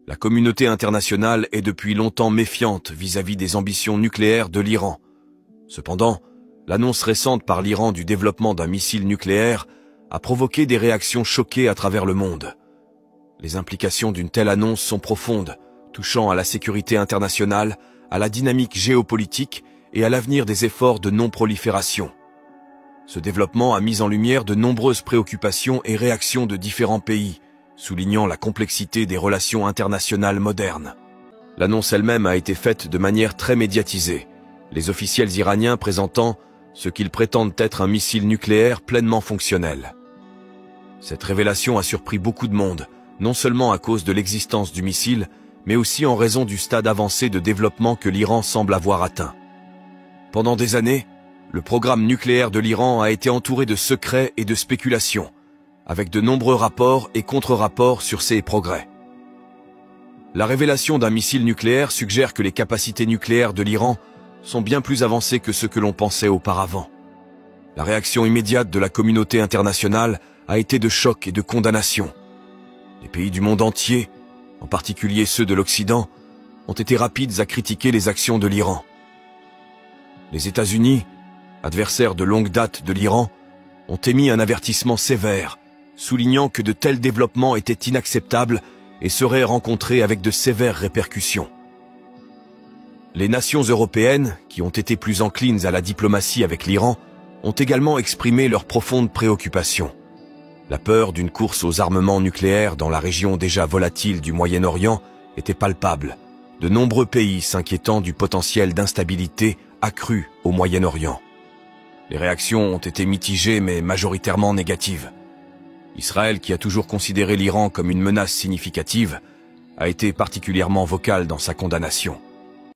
La communauté internationale est depuis longtemps méfiante vis-à-vis des ambitions nucléaires de l'Iran. Cependant, l'annonce récente par l'Iran du développement d'un missile nucléaire a provoqué des réactions choquées à travers le monde. Les implications d'une telle annonce sont profondes, touchant à la sécurité internationale, à la dynamique géopolitique et à l'avenir des efforts de non-prolifération. Ce développement a mis en lumière de nombreuses préoccupations et réactions de différents pays, soulignant la complexité des relations internationales modernes. L'annonce elle-même a été faite de manière très médiatisée, les officiels iraniens présentant ce qu'ils prétendent être un missile nucléaire pleinement fonctionnel. Cette révélation a surpris beaucoup de monde, non seulement à cause de l'existence du missile, mais aussi en raison du stade avancé de développement que l'Iran semble avoir atteint. Pendant des années, le programme nucléaire de l'Iran a été entouré de secrets et de spéculations, avec de nombreux rapports et contre-rapports sur ses progrès. La révélation d'un missile nucléaire suggère que les capacités nucléaires de l'Iran sont bien plus avancées que ce que l'on pensait auparavant. La réaction immédiate de la communauté internationale a été de choc et de condamnation. Les pays du monde entier, en particulier ceux de l'Occident, ont été rapides à critiquer les actions de l'Iran. Les États-Unis, adversaires de longue date de l'Iran, ont émis un avertissement sévère, soulignant que de tels développements étaient inacceptables et seraient rencontrés avec de sévères répercussions. Les nations européennes, qui ont été plus enclines à la diplomatie avec l'Iran, ont également exprimé leurs profondes préoccupations. La peur d'une course aux armements nucléaires dans la région déjà volatile du Moyen-Orient était palpable, de nombreux pays s'inquiétant du potentiel d'instabilité accrue au Moyen-Orient. Les réactions ont été mitigées mais majoritairement négatives. Israël, qui a toujours considéré l'Iran comme une menace significative, a été particulièrement vocal dans sa condamnation.